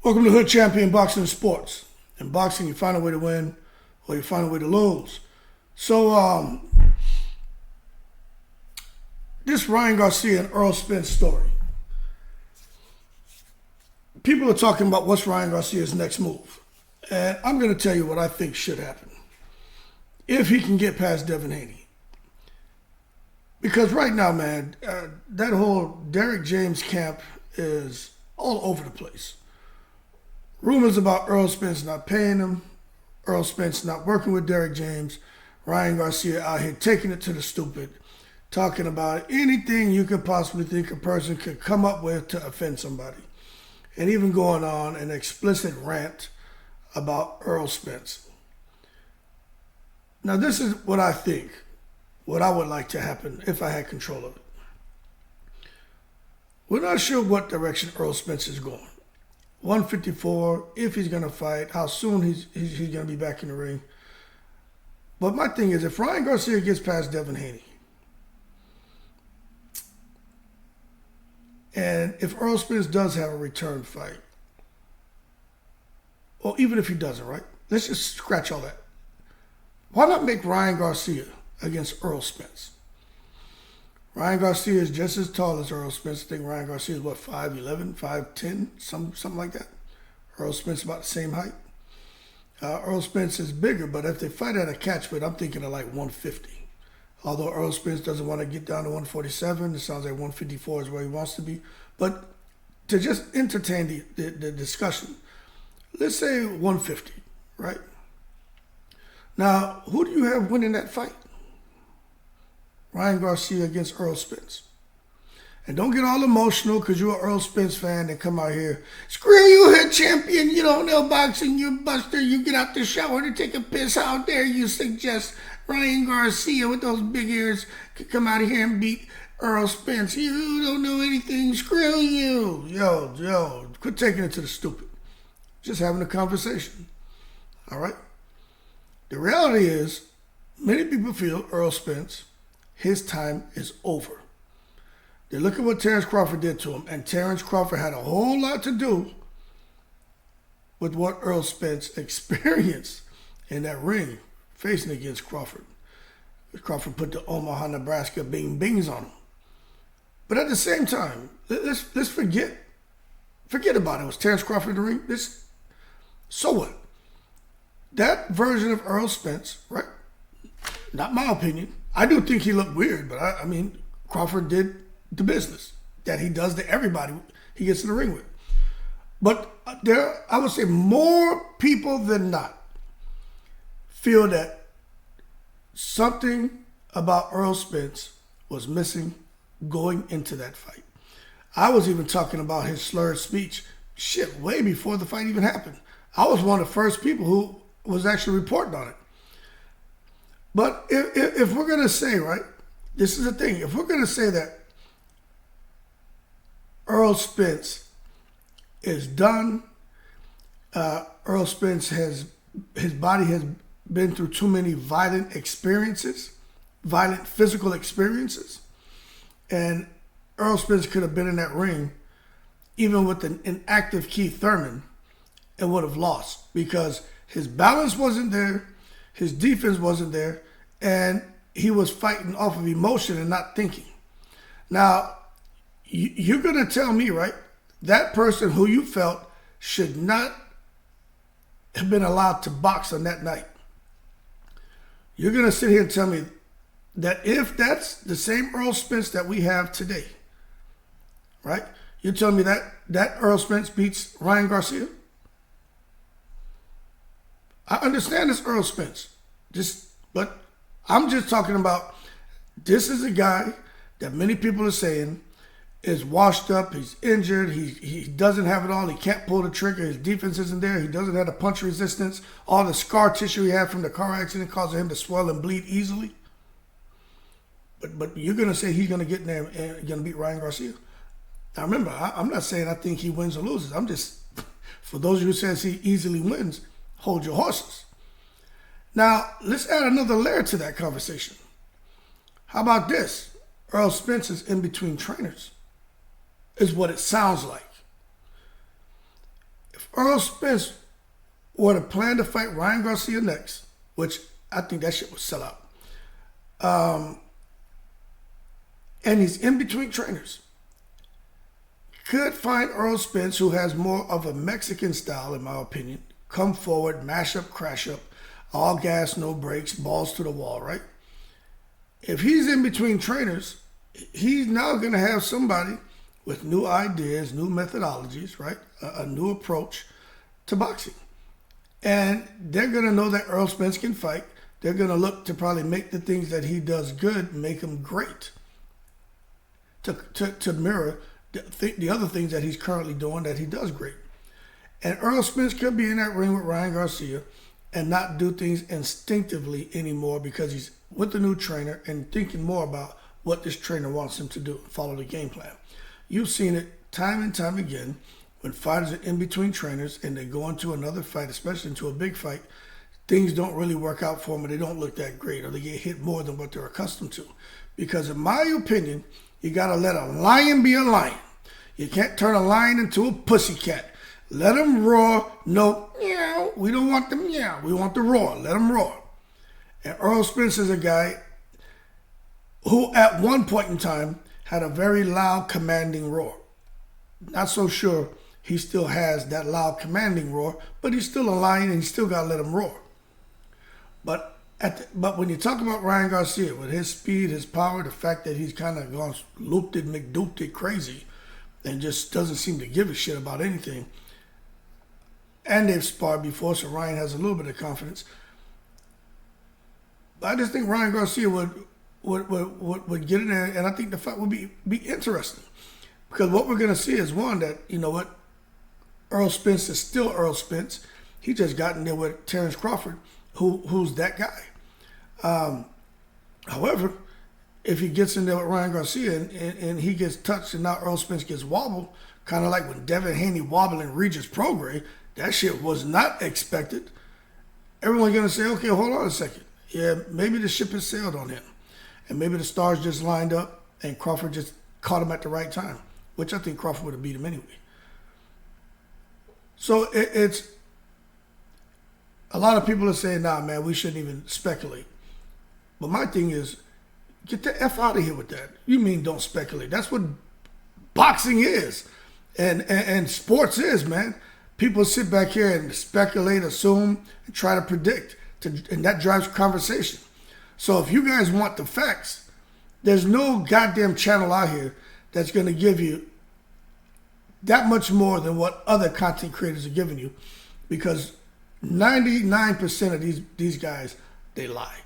Welcome to Hood Champion Boxing Sports. In boxing, you find a way to win or you find a way to lose. So, this Ryan Garcia and Errol Spence story. People are talking about what's Ryan Garcia's next move. And I'm going to tell you what I think should happen. If he can get past Devin Haney. Because right now, man, that whole Derrick James camp is all over the place. Rumors about Errol Spence not paying him, Errol Spence not working with Derrick James, Ryan Garcia out here taking it to the stupid, talking about anything you could possibly think a person could come up with to offend somebody. And even going on an explicit rant about Errol Spence. Now this is what I think, what I would like to happen if I had control of it. We're not sure what direction Errol Spence is going. 154, if he's going to fight, how soon he's going to be back in the ring. But my thing is, if Ryan Garcia gets past Devin Haney, and if Errol Spence does have a return fight, or even if he doesn't, right? Let's just scratch all that. Why not make Ryan Garcia against Errol Spence? Ryan Garcia is just as tall as Errol Spence. I think Ryan Garcia is, 5'11", 5'10", something like that. Errol Spence about the same height. Errol Spence is bigger, but if they fight at a catch weight, I'm thinking of like 150. Although Errol Spence doesn't want to get down to 147. It sounds like 154 is where he wants to be. But to just entertain the discussion, let's say 150, right? Now, who do you have winning that fight? Ryan Garcia against Errol Spence. And don't get all emotional because you're an Errol Spence fan and come out here, screw you, head champion, you don't know boxing, you're a buster, you get out the shower to take a piss, how dare you suggest Ryan Garcia with those big ears could come out of here and beat Errol Spence. You don't know anything, screw you. Yo, quit taking it to the stupid. Just having a conversation, all right? The reality is, many people feel Errol Spence, his time is over. They look at what Terrence Crawford did to him, and Terrence Crawford had a whole lot to do with what Errol Spence experienced in that ring facing against Crawford. Crawford put the Omaha, Nebraska bing-bings on him. But at the same time, let's forget about it. It was Terrence Crawford in the ring. So what? That version of Errol Spence, right? Not my opinion. I do think he looked weird, but I mean, Crawford did the business that he does to everybody he gets in the ring with. But I would say more people than not feel that something about Errol Spence was missing going into that fight. I was even talking about his slurred speech, way before the fight even happened. I was one of the first people who was actually reporting on it. But if we're going to say, right, this is the thing. If we're going to say that Errol Spence is done, Errol Spence his body has been through too many violent physical experiences, and Errol Spence could have been in that ring, even with an inactive Keith Thurman, and would have lost because his balance wasn't there, his defense wasn't there, and he was fighting off of emotion and not thinking. Now, you're going to tell me, right, that person who you felt should not have been allowed to box on that night. You're going to sit here and tell me that if that's the same Errol Spence that we have today, right, you're telling me that Errol Spence beats Ryan Garcia? I understand it's Errol Spence, but I'm just talking about this is a guy that many people are saying is washed up, he's injured, he doesn't have it all, he can't pull the trigger, his defense isn't there, he doesn't have the punch resistance, all the scar tissue he had from the car accident causing him to swell and bleed easily. But you're going to say he's going to get in there and going to beat Ryan Garcia? Now remember, I'm not saying I think he wins or loses. I'm just, for those of you who says he easily wins, hold your horses. Now, let's add another layer to that conversation. How about this? Errol Spence is in between trainers, is what it sounds like. If Errol Spence were to plan to fight Ryan Garcia next, which I think that shit would sell out, and he's in between trainers, could find Errol Spence, who has more of a Mexican style, in my opinion, come forward, mash up, crash up, all gas, no brakes, balls to the wall, right? If he's in between trainers, he's now going to have somebody with new ideas, new methodologies, right? A new approach to boxing. And they're going to know that Errol Spence can fight. They're going to look to probably make the things that he does good, make him great, to mirror the other things that he's currently doing that he does great. And Errol Spence could be in that ring with Ryan Garcia and not do things instinctively anymore because he's with the new trainer and thinking more about what this trainer wants him to do, follow the game plan. You've seen it time and time again when fighters are in between trainers and they go into another fight, especially into a big fight, things don't really work out for them or they don't look that great or they get hit more than what they're accustomed to. Because in my opinion, you got to let a lion be a lion. You can't turn a lion into a pussycat. Let them roar. No, meow. We don't want the meow. We want the roar. Let them roar. And Errol Spence is a guy who at one point in time had a very loud, commanding roar. Not so sure he still has that loud, commanding roar, but he's still a lion and you still got to let him roar. But when you talk about Ryan Garcia, with his speed, his power, the fact that he's kind of gone looped-it, McDooped-it crazy and just doesn't seem to give a shit about anything, and they've sparred before, so Ryan has a little bit of confidence. But I just think Ryan Garcia would get in there, and I think the fight would be interesting. Because what we're going to see is, one, that, you know what, Errol Spence is still Errol Spence. He just got in there with Terrence Crawford, who's that guy. However, if he gets in there with Ryan Garcia and he gets touched and now Errol Spence gets wobbled, kind of like when Devin Haney wobbled in Regis Prograis, that shit was not expected. Everyone's going to say, okay, hold on a second. Yeah, maybe the ship has sailed on him. And maybe the stars just lined up and Crawford just caught him at the right time, which I think Crawford would have beat him anyway. So it's a lot of people are saying, nah, man, we shouldn't even speculate. But my thing is, get the F out of here with that. You mean don't speculate. That's what boxing is and sports is, man. People sit back here and speculate, assume, and try to predict, and that drives conversation. So if you guys want the facts, there's no goddamn channel out here that's going to give you that much more than what other content creators are giving you, because 99% of these guys, they lie.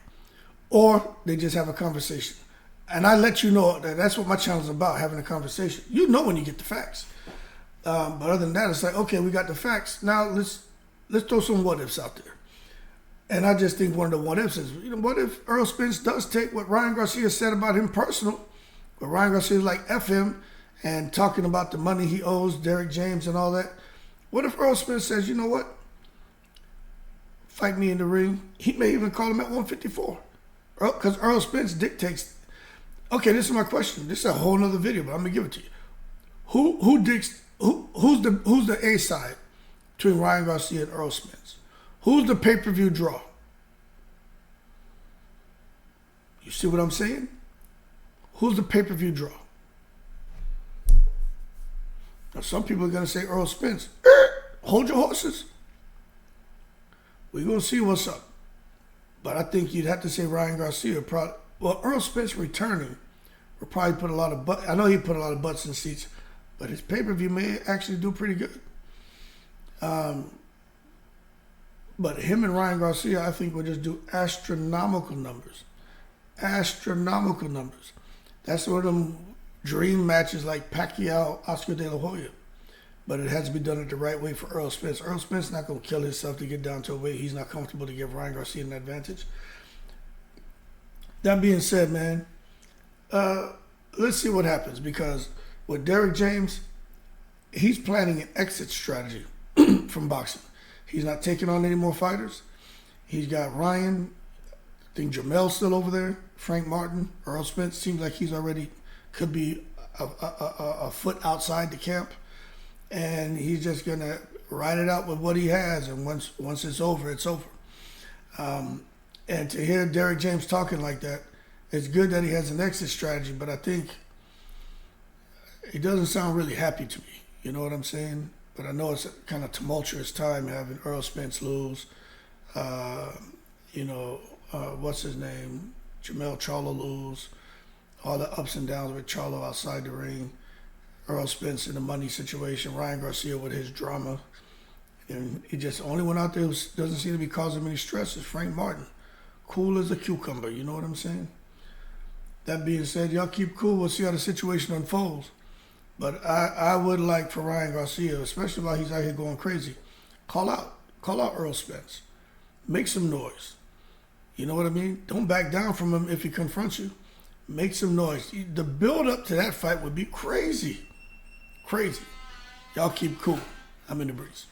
Or they just have a conversation. And I let you know that that's what my channel is about, having a conversation. You know when you get the facts. But other than that, it's like, okay, we got the facts. Now let's throw some what-ifs out there. And I just think one of the what-ifs is, you know, what if Errol Spence does take what Ryan Garcia said about him personal, but Ryan Garcia is like F him and talking about the money he owes Derek James and all that. What if Errol Spence says, you know what? Fight me in the ring. He may even call him at 154. Because Errol Spence dictates. Okay, this is my question. This is a whole nother video, but I'm gonna give it to you. Who's the A side between Ryan Garcia and Errol Spence? Who's the pay-per-view draw? You see what I'm saying? Who's the pay-per-view draw? Now, some people are gonna say Errol Spence. Hold your horses. We're gonna see what's up. But I think you'd have to say Ryan Garcia. Well, Errol Spence returning will probably put a lot of I know he put a lot of butts in seats, but his pay-per-view may actually do pretty good. But him and Ryan Garcia, I think, will just do astronomical numbers. Astronomical numbers. That's one of them dream matches like Pacquiao, Oscar De La Hoya. But it has to be done it the right way for Errol Spence. Errol Spence is not going to kill himself to get down to a weight he's not comfortable to give Ryan Garcia an advantage. That being said, man, let's see what happens, because with Derek James, he's planning an exit strategy from boxing. He's not taking on any more fighters. He's got Ryan, I think Jamel's still over there, Frank Martin, Errol Spence seems like he's already could be a foot outside the camp. and he's just gonna ride it out with what he has. And once it's over, it's over. And to hear Derrick James talking like that, it's good that he has an exit strategy, but I think he doesn't sound really happy to me. You know what I'm saying? But I know it's a kind of tumultuous time having Errol Spence lose. What's his name? Jamel Charlo lose. All the ups and downs with Charlo outside the ring. Errol Spence in the money situation. Ryan Garcia with his drama. And he just, the only one out there who doesn't seem to be causing any stress is Frank Martin. Cool as a cucumber, you know what I'm saying? That being said, y'all keep cool. We'll see how the situation unfolds. But I would like for Ryan Garcia, especially while he's out here going crazy, call out Errol Spence. Make some noise. You know what I mean? Don't back down from him if he confronts you. Make some noise. The build up to that fight would be crazy. Crazy. Y'all keep cool. I'm in the breeze.